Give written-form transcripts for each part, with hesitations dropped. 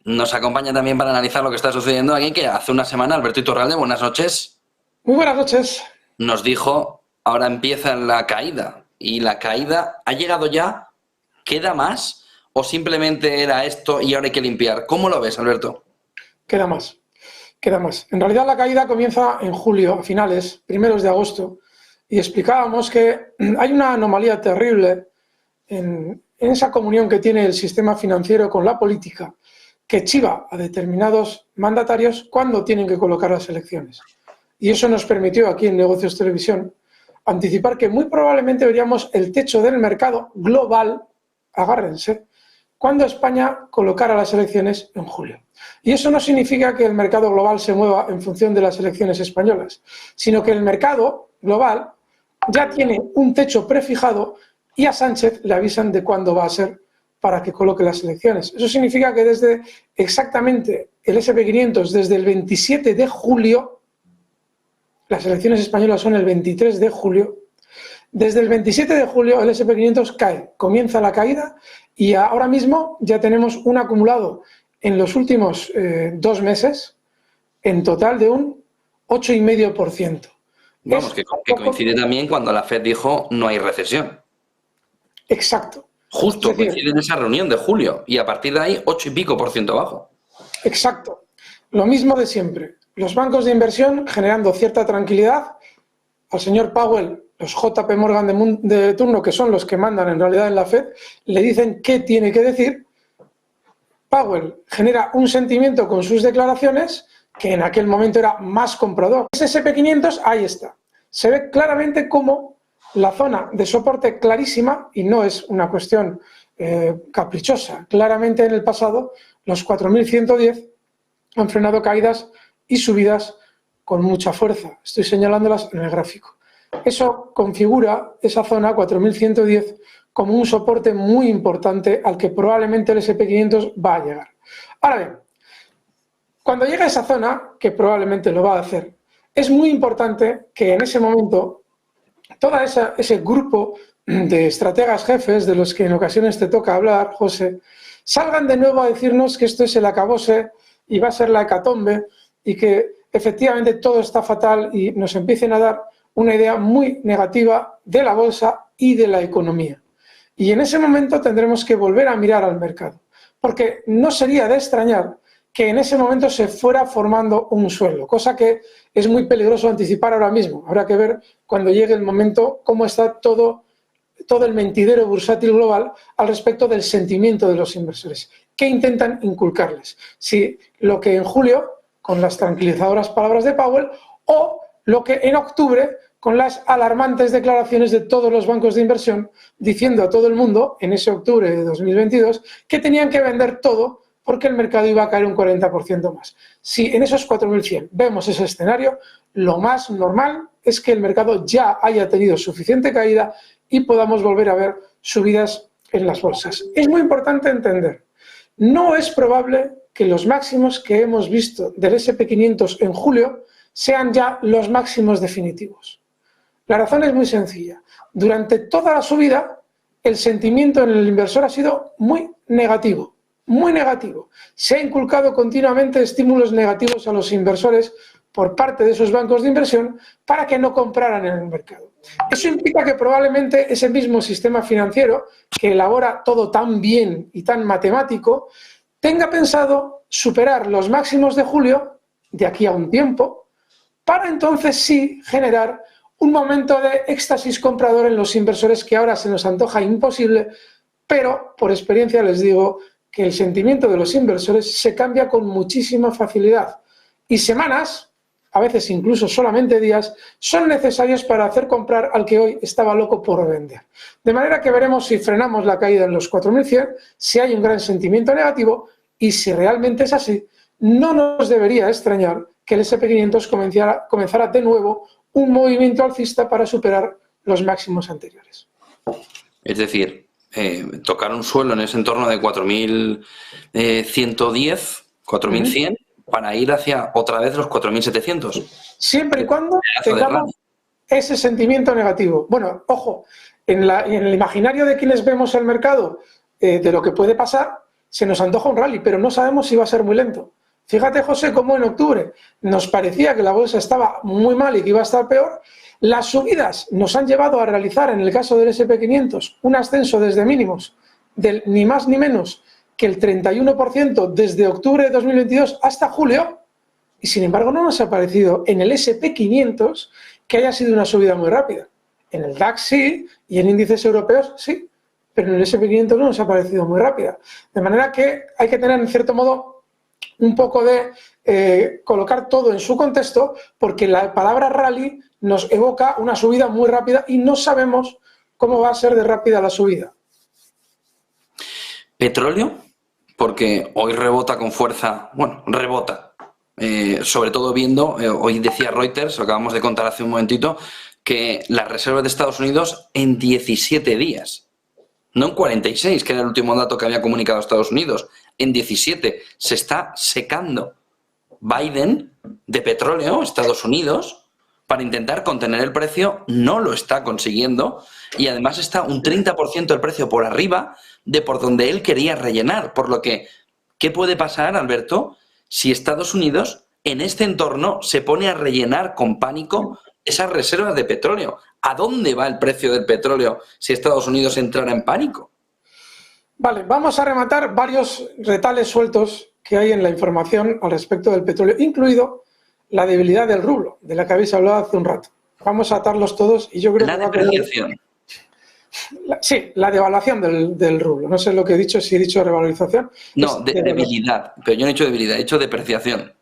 Nos acompaña también para analizar lo que está sucediendo aquí, que hace una semana Alberto Iturralde, buenas noches, Muy buenas noches. nos dijo, ahora empieza la caída. ¿Y la caída ha llegado ya? ¿Queda más? ¿O simplemente era esto y ahora hay que limpiar? ¿Cómo lo ves, Alberto? Queda más. Queda más. En realidad la caída comienza en julio, a finales, primeros de agosto, y explicábamos que hay una anomalía terrible en esa comunión que tiene el sistema financiero con la política, que chiva a determinados mandatarios cuando tienen que colocar las elecciones. Y eso nos permitió aquí en Negocios Televisión anticipar que muy probablemente veríamos el techo del mercado global, agárrense, cuando España colocara las elecciones en julio. Y eso no significa que el mercado global se mueva en función de las elecciones españolas, sino que el mercado global ya tiene un techo prefijado y a Sánchez le avisan de cuándo va a ser para que coloque las elecciones. Eso significa que desde exactamente el S&P 500, desde el 27 de julio, las elecciones españolas son el 23 de julio, desde el 27 de julio el S&P 500 cae, comienza la caída y ahora mismo ya tenemos un acumulado en los últimos 2 meses en total de un 8,5%. Vamos, que coincide también cuando la FED dijo no hay recesión. Exacto. Justo Es decir, coincide en esa reunión de julio y a partir de ahí 8 y pico por ciento abajo. Exacto. Lo mismo de siempre. Los bancos de inversión generando cierta tranquilidad. Al señor Powell, los JP Morgan de turno, que son los que mandan en realidad en la FED, le dicen qué tiene que decir. Powell genera un sentimiento con sus declaraciones que en aquel momento era más comprador. Ese S&P 500, ahí está. Se ve claramente cómo la zona de soporte clarísima, y no es una cuestión caprichosa, claramente en el pasado los 4.110 han frenado caídas y subidas con mucha fuerza. Estoy señalándolas en el gráfico. Eso configura esa zona 4.110 como un soporte muy importante al que probablemente el S&P 500 va a llegar. Ahora bien, cuando llegue a esa zona, que probablemente lo va a hacer, es muy importante que en ese momento todo ese grupo de estrategas jefes de los que en ocasiones te toca hablar, José, salgan de nuevo a decirnos que esto es el acabose y va a ser la hecatombe y que efectivamente todo está fatal y nos empiecen a dar una idea muy negativa de la bolsa y de la economía. Y en ese momento tendremos que volver a mirar al mercado, porque no sería de extrañar que en ese momento se fuera formando un suelo, cosa que es muy peligroso anticipar ahora mismo. Habrá que ver cuando llegue el momento cómo está todo el mentidero bursátil global al respecto del sentimiento de los inversores. ¿Qué intentan inculcarles? Si lo que en julio, con las tranquilizadoras palabras de Powell, o lo que en octubre, con las alarmantes declaraciones de todos los bancos de inversión, diciendo a todo el mundo, en ese octubre de 2022, que tenían que vender todo porque el mercado iba a caer un 40% más. Si en esos 4.100 vemos ese escenario, lo más normal es que el mercado ya haya tenido suficiente caída y podamos volver a ver subidas en las bolsas. Es muy importante entender, no es probable que los máximos que hemos visto del S&P 500 en julio sean ya los máximos definitivos. La razón es muy sencilla. Durante toda la subida, el sentimiento en el inversor ha sido muy negativo, muy negativo. Se ha inculcado continuamente estímulos negativos a los inversores por parte de esos bancos de inversión para que no compraran en el mercado. Eso implica que probablemente ese mismo sistema financiero que elabora todo tan bien y tan matemático tenga pensado superar los máximos de julio de aquí a un tiempo para entonces sí generar un momento de éxtasis comprador en los inversores que ahora se nos antoja imposible, pero por experiencia les digo que el sentimiento de los inversores se cambia con muchísima facilidad y semanas, a veces incluso solamente días, son necesarios para hacer comprar al que hoy estaba loco por vender. De manera que veremos si frenamos la caída en los 4.100, si hay un gran sentimiento negativo y si realmente es así, no nos debería extrañar que el S&P 500 comenzara de nuevo un movimiento alcista para superar los máximos anteriores. Es decir, tocar un suelo en ese entorno de 4.110, 4.100, para ir hacia otra vez los 4.700. Siempre y cuando tengamos ese sentimiento negativo. Bueno, ojo, en el imaginario de quienes vemos el mercado, de lo que puede pasar, se nos antoja un rally, pero no sabemos si va a ser muy lento. Fíjate, José, cómo en octubre nos parecía que la bolsa estaba muy mal y que iba a estar peor. Las subidas nos han llevado a realizar, en el caso del S&P 500, un ascenso desde mínimos del ni más ni menos que el 31% desde octubre de 2022 hasta julio, y sin embargo no nos ha parecido en el S&P 500 que haya sido una subida muy rápida. En el DAX sí, y en índices europeos sí, pero en el S&P 500 no nos ha parecido muy rápida. De manera que hay que tener, en cierto modo, un poco de colocar todo en su contexto, porque la palabra rally nos evoca una subida muy rápida y no sabemos cómo va a ser de rápida la subida. Petróleo, porque hoy rebota con fuerza, bueno, rebota. Sobre todo viendo, hoy decía Reuters, lo acabamos de contar hace un momentito, que las reservas de Estados Unidos en 17 días, no en 46, que era el último dato que había comunicado Estados Unidos, en 17 se está secando Biden de petróleo, Estados Unidos, para intentar contener el precio, no lo está consiguiendo y además está un 30% del precio por arriba de por donde él quería rellenar, por lo que, ¿qué puede pasar, Alberto, si Estados Unidos en este entorno se pone a rellenar con pánico esas reservas de petróleo? ¿A dónde va el precio del petróleo si Estados Unidos entrara en pánico? Vale, vamos a rematar varios retales sueltos que hay en la información al respecto del petróleo, incluido la debilidad del rublo, de la que habéis hablado hace un rato. Vamos a atarlos todos y yo creo La que va a quedar... depreciación. Sí, la devaluación del rublo. No sé lo que he dicho, si he dicho revalorización. No, debilidad. Pero yo no he dicho debilidad, he dicho depreciación.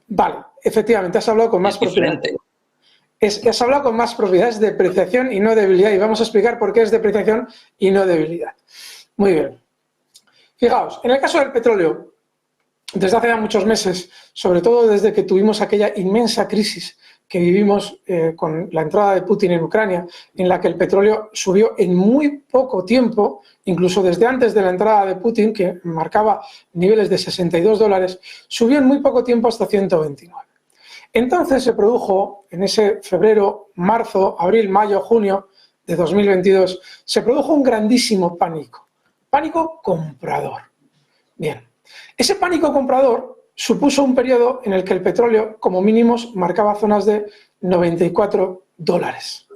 Vale, efectivamente, has hablado con más propiedad. Has hablado con más propiedad, es depreciación y no debilidad. Y vamos a explicar por qué es depreciación y no debilidad. Muy bien. Fijaos, en el caso del petróleo, desde hace ya muchos meses, sobre todo desde que tuvimos aquella inmensa crisis que vivimos con la entrada de Putin en Ucrania, en la que el petróleo subió en muy poco tiempo, incluso desde antes de la entrada de Putin, que marcaba niveles de $62, subió en muy poco tiempo hasta 129. Entonces se produjo, en ese febrero, marzo, abril, mayo, junio de 2022, se produjo un grandísimo pánico comprador. Bien, ese pánico comprador supuso un periodo en el que el petróleo, como mínimos, marcaba zonas de $94.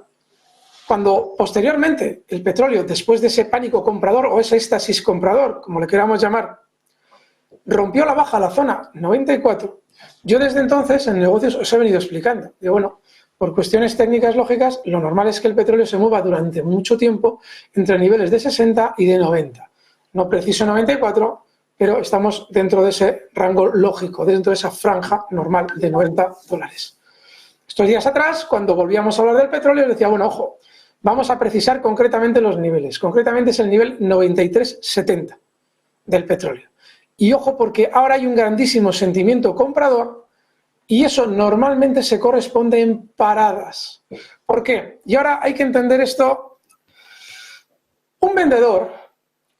Cuando posteriormente el petróleo, después de ese pánico comprador o ese éxtasis comprador, como le queramos llamar, rompió la baja a la zona 94, yo desde entonces en negocios os he venido explicando. Digo, bueno, por cuestiones técnicas lógicas, lo normal es que el petróleo se mueva durante mucho tiempo entre niveles de 60 y de 90. No preciso 94, pero estamos dentro de ese rango lógico, dentro de esa franja normal de $90. Estos días atrás, cuando volvíamos a hablar del petróleo, decía, bueno, ojo, vamos a precisar concretamente los niveles. Concretamente es el nivel 93,70 del petróleo. Y ojo, porque ahora hay un grandísimo sentimiento comprador y eso normalmente se corresponde en paradas. ¿Por qué? Y ahora hay que entender esto. Un vendedor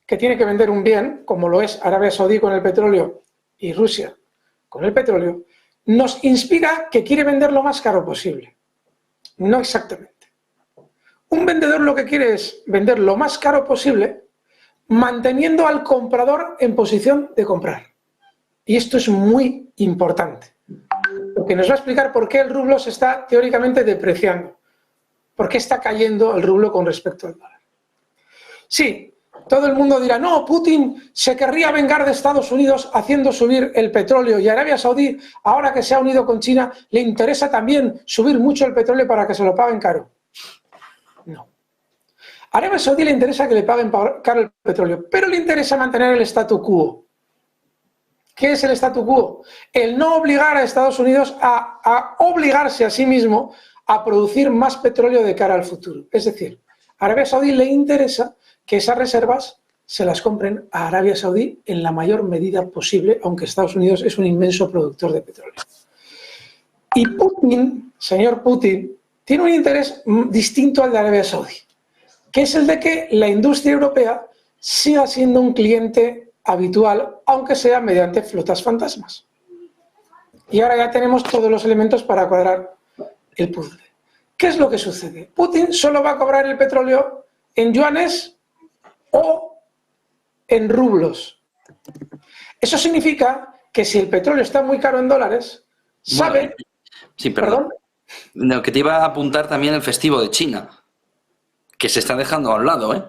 que tiene que vender un bien, como lo es Arabia Saudí con el petróleo y Rusia con el petróleo, nos inspira que quiere vender lo más caro posible. No exactamente. Un vendedor lo que quiere es vender lo más caro posible, manteniendo al comprador en posición de comprar. Y esto es muy importante, porque nos va a explicar por qué el rublo se está teóricamente depreciando, por qué está cayendo el rublo con respecto al dólar. Sí, todo el mundo dirá, no, Putin se querría vengar de Estados Unidos haciendo subir el petróleo y Arabia Saudí, ahora que se ha unido con China, le interesa también subir mucho el petróleo para que se lo paguen caro. No. A Arabia Saudí le interesa que le paguen caro el petróleo, pero le interesa mantener el statu quo. ¿Qué es el statu quo? El no obligar a Estados Unidos a obligarse a sí mismo a producir más petróleo de cara al futuro. Es decir, a Arabia Saudí le interesa que esas reservas se las compren a Arabia Saudí en la mayor medida posible, aunque Estados Unidos es un inmenso productor de petróleo. Y Putin, señor Putin, tiene un interés distinto al de Arabia Saudí, que es el de que la industria europea siga siendo un cliente habitual, aunque sea mediante flotas fantasmas. Y ahora ya tenemos todos los elementos para cuadrar el puzzle. ¿Qué es lo que sucede? Putin solo va a cobrar el petróleo en yuanes o en rublos. Eso significa que si el petróleo está muy caro en dólares, sabe... Bueno, sí, perdón. No, que te iba a apuntar también el festivo de China, que se está dejando a un lado, ¿eh?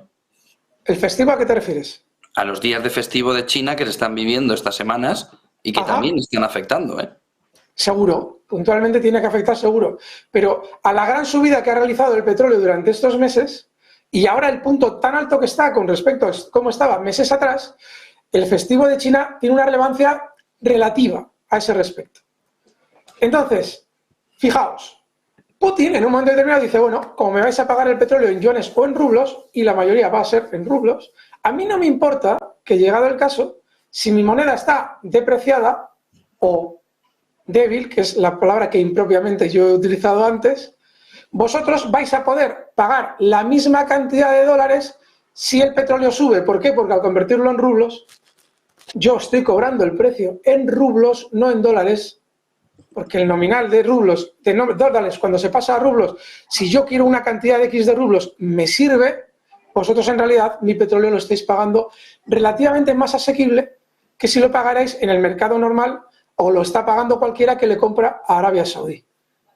¿El festivo a qué te refieres? A los días de festivo de China que se están viviendo estas semanas y que también están afectando, ¿eh? Seguro, puntualmente tiene que afectar seguro. Pero a la gran subida que ha realizado el petróleo durante estos meses y ahora el punto tan alto que está con respecto a cómo estaba meses atrás, el festivo de China tiene una relevancia relativa a ese respecto. Entonces, fijaos, Putin en un momento determinado dice, bueno, como me vais a pagar el petróleo en yuanes o en rublos, y la mayoría va a ser en rublos, a mí no me importa que, llegado el caso, si mi moneda está depreciada o débil, que es la palabra que impropiamente yo he utilizado antes, vosotros vais a poder pagar la misma cantidad de dólares si el petróleo sube. ¿Por qué? Porque al convertirlo en rublos, yo estoy cobrando el precio en rublos, no en dólares, porque el nominal de rublos, de dólares, cuando se pasa a rublos, si yo quiero una cantidad de X de rublos, me sirve. Vosotros en realidad mi petróleo lo estáis pagando relativamente más asequible que si lo pagarais en el mercado normal o lo está pagando cualquiera que le compra a Arabia Saudí.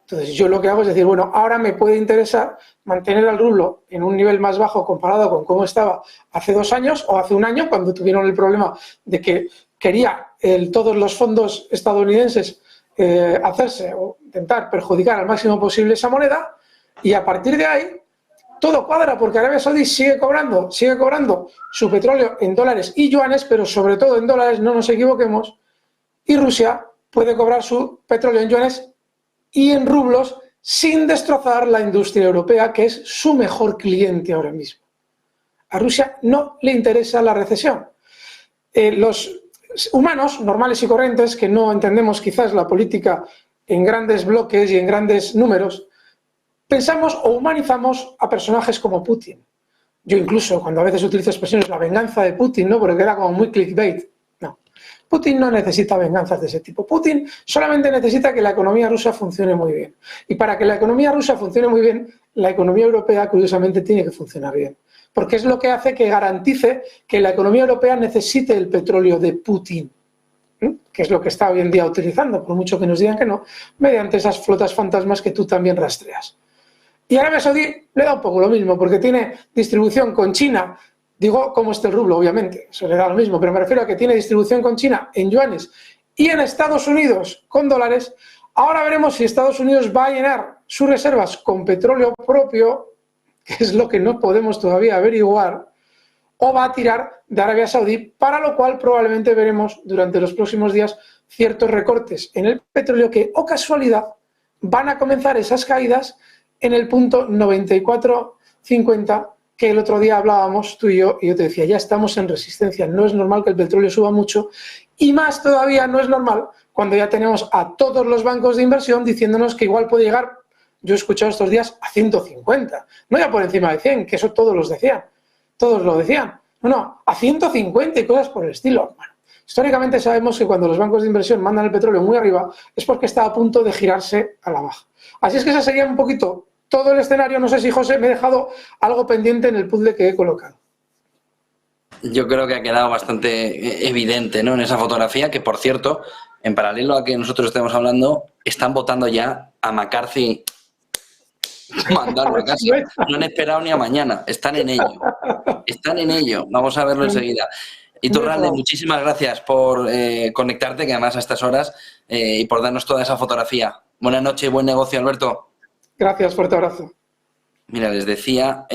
Entonces yo lo que hago es decir, bueno, ahora me puede interesar mantener al rublo en un nivel más bajo comparado con cómo estaba hace 2 años o hace 1 año, cuando tuvieron el problema de que quería todos los fondos estadounidenses hacerse o intentar perjudicar al máximo posible esa moneda, y a partir de ahí todo cuadra porque Arabia Saudí sigue cobrando su petróleo en dólares y yuanes, pero sobre todo en dólares, no nos equivoquemos, y Rusia puede cobrar su petróleo en yuanes y en rublos sin destrozar la industria europea, que es su mejor cliente ahora mismo. A Rusia no le interesa la recesión. Los humanos normales y corrientes, que no entendemos quizás la política en grandes bloques y en grandes números, pensamos o humanizamos a personajes como Putin. Yo incluso cuando a veces utilizo expresiones, la venganza de Putin, ¿no? Porque queda como muy clickbait. No, Putin no necesita venganzas de ese tipo. Putin solamente necesita que la economía rusa funcione muy bien. Y para que la economía rusa funcione muy bien, la economía europea, curiosamente, tiene que funcionar bien. Porque es lo que hace que garantice que la economía europea necesite el petróleo de Putin, que es lo que está hoy en día utilizando, por mucho que nos digan que no, mediante esas flotas fantasmas que tú también rastreas. Y Arabia Saudí le da un poco lo mismo, porque tiene distribución con China, digo, como está el rublo, obviamente, eso le da lo mismo, pero me refiero a que tiene distribución con China en yuanes y en Estados Unidos con dólares. Ahora veremos si Estados Unidos va a llenar sus reservas con petróleo propio, que es lo que no podemos todavía averiguar, o va a tirar de Arabia Saudí, para lo cual probablemente veremos durante los próximos días ciertos recortes en el petróleo que, o casualidad, van a comenzar esas caídas en el punto 94.50, que el otro día hablábamos tú y yo te decía, ya estamos en resistencia, no es normal que el petróleo suba mucho, y más todavía no es normal cuando ya tenemos a todos los bancos de inversión diciéndonos que igual puede llegar, yo he escuchado estos días, a 150, no ya por encima de 100, que eso todos lo decían, no, a 150 y cosas por el estilo. Bueno, históricamente sabemos que cuando los bancos de inversión mandan el petróleo muy arriba es porque está a punto de girarse a la baja. Así es que ese sería un poquito todo el escenario. No sé si, José, me he dejado algo pendiente en el puzzle que he colocado. Yo creo que ha quedado bastante evidente, ¿no?, en esa fotografía, que por cierto, en paralelo a que nosotros estemos hablando, están votando ya a McCarthy mandarlo a casa. No han esperado ni a mañana, están en ello. Vamos a verlo enseguida. Iturralde, muchísimas gracias por conectarte, que además a estas horas, y por darnos toda esa fotografía. Buenas noches y buen negocio, Alberto. Gracias, fuerte abrazo. Mira, les decía